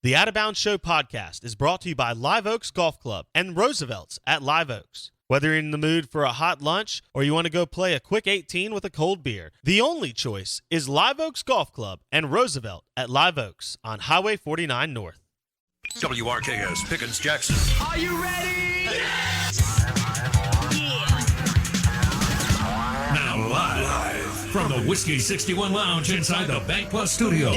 The Out of Bounds Show podcast is brought to you by Live Oaks Golf Club and Roosevelt's at Live Oaks. Whether you're in the mood for a hot lunch or you want to go play a quick 18 with a cold beer, the only choice is Live Oaks Golf Club and Roosevelt at Live Oaks on Highway 49 North. WRKS Pickens Jackson. Are you ready? Now live from the Whiskey 61 Lounge inside the Bank Plus studio.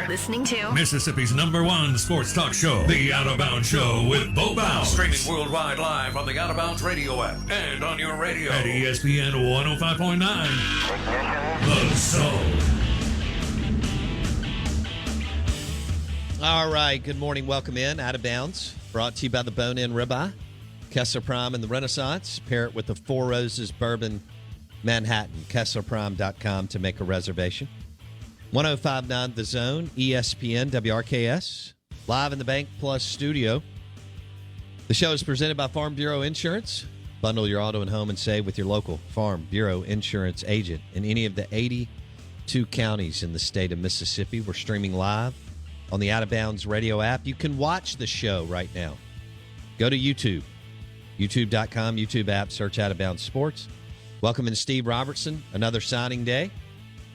Listening to Mississippi's #1 sports talk show, The Out of Bounds Show with Bo Bounds. Streaming worldwide live on the Out of Bounds radio app and on your radio at ESPN 105.9. The Zone. All right, good morning. Welcome in. Out of Bounds, brought to you by the Bone-In Ribeye, Kessler Prime and the Renaissance. Pair it with the Four Roses Bourbon Manhattan. KesslerPrime.com to make a reservation. 105.9 The Zone, ESPN, WRKS, live in the Bank Plus studio. The show is presented by Farm Bureau Insurance. Bundle your auto and home and save with your local Farm Bureau Insurance agent in any of the 82 counties in the state of Mississippi. We're streaming live on the Out of Bounds radio app. You can watch the show right now. Go to YouTube, youtube.com, YouTube app, search Out of Bounds Sports. Welcome in Steve Robertson, another signing day.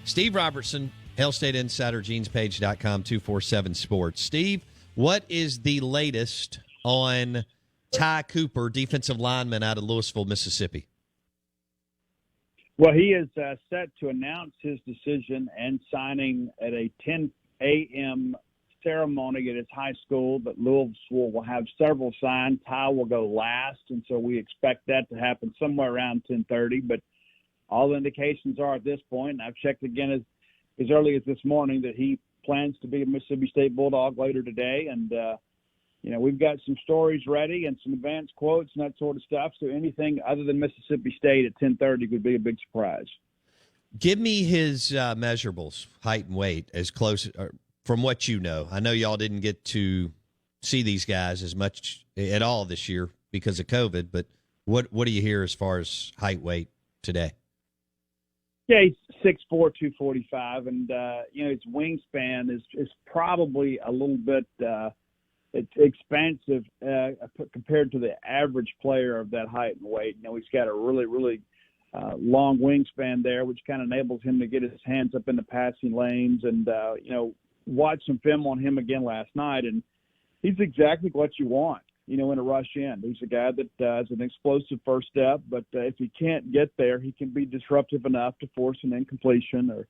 Steve Robertson, State Insider, genespage.com, 247 Sports. Steve, what is the latest on Ty Cooper, defensive lineman out of Louisville, Mississippi? Well, he is set to announce his decision and signing at a 10 a.m. ceremony at his high school, but Louisville will have several signed. Ty will go last, and so we expect that to happen somewhere around 10:30. But all indications are at this point, and I've checked again as early as this morning, that he plans to be a Mississippi State Bulldog later today. And, we've got some stories ready and some advanced quotes and that sort of stuff. So anything other than Mississippi State at 10:30 would be a big surprise. Give me his measurables, height and weight, as close from what you know. I know y'all didn't get to see these guys as much at all this year because of COVID, but what do you hear as far as height, weight today? Yeah, he's 6'4", 245, and his wingspan is probably a little bit it's expansive compared to the average player of that height and weight. He's got a really, really long wingspan there, which kind of enables him to get his hands up in the passing lanes. And watched some film on him again last night, and he's exactly what you want. In a rush end. He's a guy that has an explosive first step, but if he can't get there, he can be disruptive enough to force an incompletion or,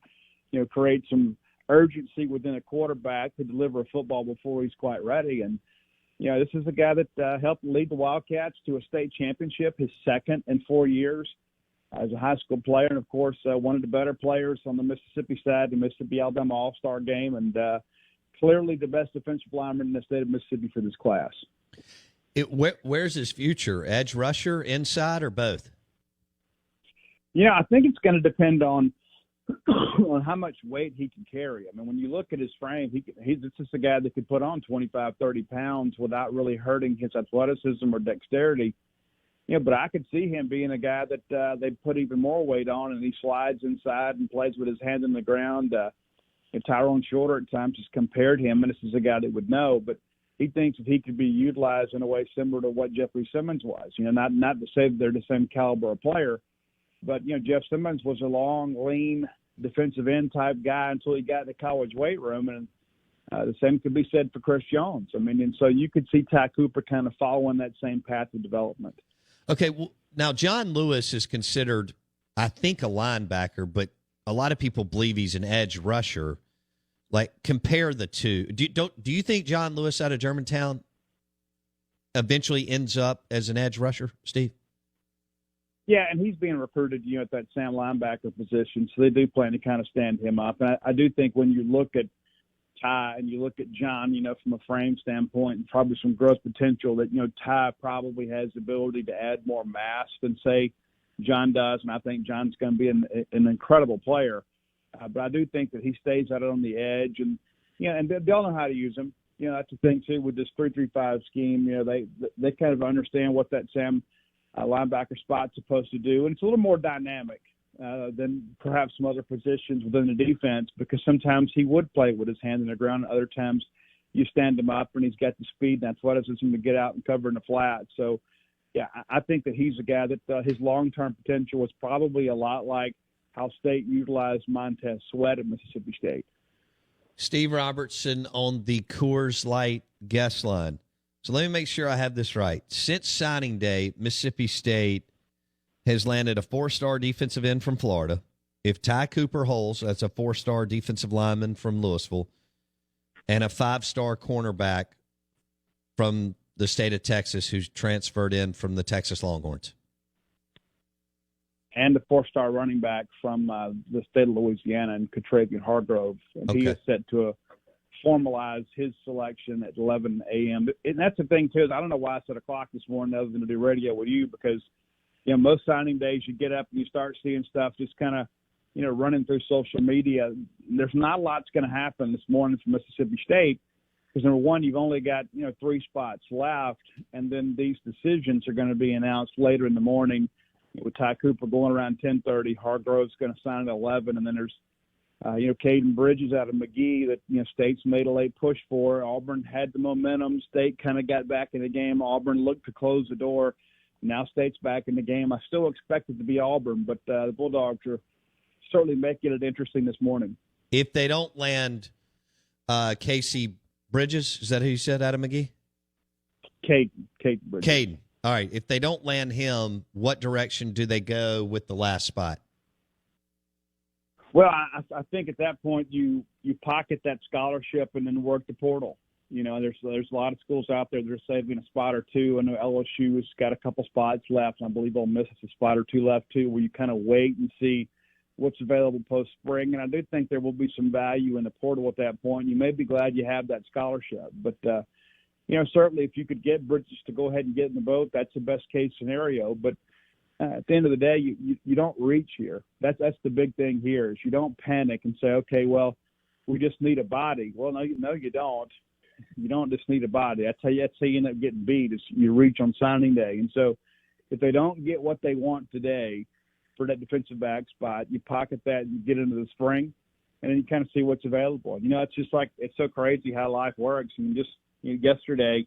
create some urgency within a quarterback to deliver a football before he's quite ready. And, this is a guy that helped lead the Wildcats to a state championship, his second in 4 years as a high school player. And, of course, one of the better players on the Mississippi side, the Mississippi-Alabama All-Star game, and clearly the best defensive lineman in the state of Mississippi for this class. Where's his future? Edge rusher, inside, or both? I think it's going to depend on how much weight he can carry. I mean, when you look at his frame, he's just a guy that could put on 25, 30 pounds without really hurting his athleticism or dexterity. But I could see him being a guy that they put even more weight on, and he slides inside and plays with his hand in the ground. Tyrone Shorter at times has compared him, and this is a guy that would know, but he thinks that he could be utilized in a way similar to what Jeffrey Simmons was. Not to say that they're the same caliber of player, but, Jeff Simmons was a long, lean defensive end type guy until he got in the college weight room, and the same could be said for Chris Jones. And so you could see Ty Cooper kind of following that same path of development. Okay, well, now John Lewis is considered, I think, a linebacker, but a lot of people believe he's an edge rusher. Like, compare the two. Do you think John Lewis out of Germantown eventually ends up as an edge rusher, Steve? Yeah, and he's being recruited, at that Sam linebacker position, so they do plan to kind of stand him up. And I do think when you look at Ty and you look at John, from a frame standpoint and probably some growth potential, that, Ty probably has the ability to add more mass than, say, John does. And I think John's going to be an incredible player. But I do think that he stays out on the edge, and and they'll know how to use him. That's the thing too with this 3-3-5 scheme. They kind of understand what that Sam linebacker spot's supposed to do, and it's a little more dynamic than perhaps some other positions within the defense, because sometimes he would play with his hand in the ground, and other times, you stand him up, and he's got the speed and athleticism to get out and cover in the flat. So, yeah, I think that he's a guy that his long-term potential was probably a lot like how State utilized Montez Sweat at Mississippi State. Steve Robertson on the Coors Light guest line. So let me make sure I have this right. Since signing day, Mississippi State has landed a 4-star defensive end from Florida. If Ty Cooper holds, that's a 4-star defensive lineman from Louisville, and a 5-star cornerback from the state of Texas who's transferred in from the Texas Longhorns. And a 4-star running back from the state of Louisiana, and Contravian Hargrove. And he is set to formalize his selection at 11 a.m. And that's the thing, too, is I don't know why I set a clock this morning other than to do radio with you, because, most signing days you get up and you start seeing stuff just kind of, running through social media. There's not a lot that's going to happen this morning for Mississippi State because, number one, you've only got, 3 spots left, and then these decisions are going to be announced later in the morning with Ty Cooper going around 10:30. Hargrove's going to sign at 11, and then there's, Caden Bridges out of McGee that, State's made a late push for. Auburn had the momentum. State kind of got back in the game. Auburn looked to close the door. Now State's back in the game. I still expect it to be Auburn, but the Bulldogs are certainly making it interesting this morning. If they don't land Casey Bridges, is that who you said out of McGee? Caden Bridges. Caden. All right. If they don't land him, what direction do they go with the last spot? Well, I think at that point you pocket that scholarship and then work the portal. There's a lot of schools out there that are saving a spot or two. I know LSU has got a couple spots left. I believe Ole Miss has a spot or two left too, where you kind of wait and see what's available post-spring. And I do think there will be some value in the portal at that point. You may be glad you have that scholarship. But, certainly if you could get Bridges to go ahead and get in the boat, that's the best-case scenario. But at the end of the day, you don't reach here. That's the big thing here is you don't panic and say, okay, well, we just need a body. Well, no, you don't. You don't just need a body. That's how you end up getting beat is you reach on signing day. And so if they don't get what they want today for that defensive back spot, you pocket that and you get into the spring, and then you kind of see what's available. It's just like it's so crazy how life works. I mean, just yesterday,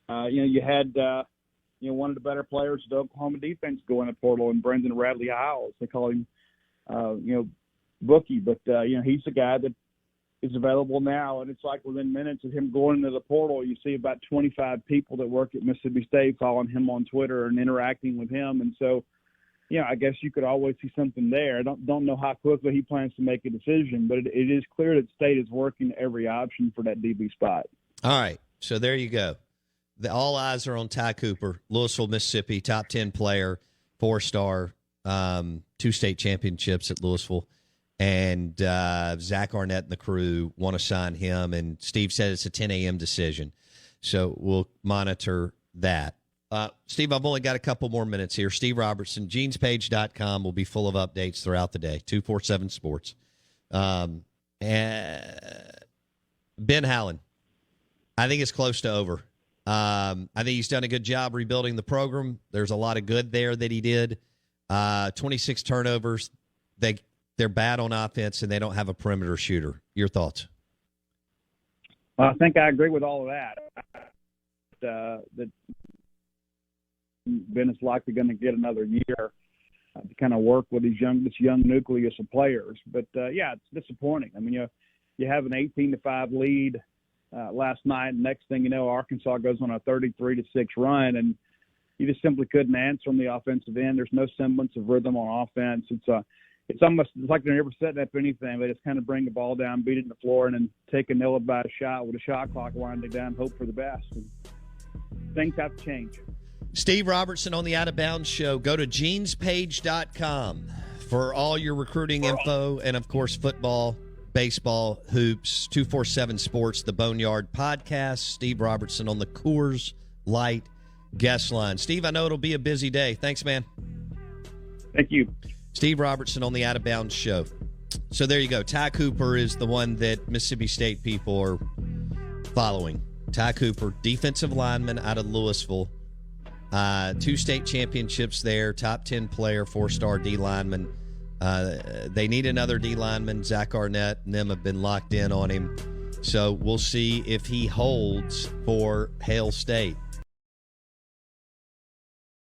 you had one of the better players of the Oklahoma defense go in the portal, and Brendan Radley Hiles. They call him, Bookie, but he's the guy that is available now, and it's like within minutes of him going into the portal, you see about 25 people that work at Mississippi State following him on Twitter and interacting with him, and so. I guess you could always see something there. I don't know how quickly he plans to make a decision, but it is clear that State is working every option for that DB spot. All right, so there you go. All eyes are on Ty Cooper, Louisville, Mississippi, top 10 player, 4-star, 2 state championships at Louisville. And Zach Arnett and the crew want to sign him, and Steve said it's a 10 a.m. decision. So we'll monitor that. Steve, I've only got a couple more minutes here. Steve Robertson, genespage.com will be full of updates throughout the day, 247 Sports. And Ben Howland, I think it's close to over. I think he's done a good job rebuilding the program. There's a lot of good there that he did. 26 turnovers. They're bad on offense, and they don't have a perimeter shooter. Your thoughts? Well, I think I agree with all of that. That Ben is likely going to get another year to kind of work with this young nucleus of players. But, it's disappointing. I mean, you have an 18-5 lead last night. And next thing you know, Arkansas goes on a 33-6 run, and you just simply couldn't answer on the offensive end. There's no semblance of rhythm on offense. It's almost like they're never setting up anything. They just kind of bring the ball down, beat it in the floor, and then take a nail-about a shot with a shot clock winding down, hope for the best. And things have to change. Steve Robertson on the Out of Bounds Show. Go to genespage.com for all your recruiting info and, of course, football, baseball, hoops, 247 Sports, the Boneyard Podcast. Steve Robertson on the Coors Light guest line. Steve, I know it'll be a busy day. Thanks, man. Thank you. Steve Robertson on the Out of Bounds Show. So there you go. Ty Cooper is the one that Mississippi State people are following. Ty Cooper, defensive lineman out of Louisville. 2 state championships there, top 10 player, 4-star D lineman. They need another D lineman. Zach Arnett and them have been locked in on him. So we'll see if he holds for Hail State.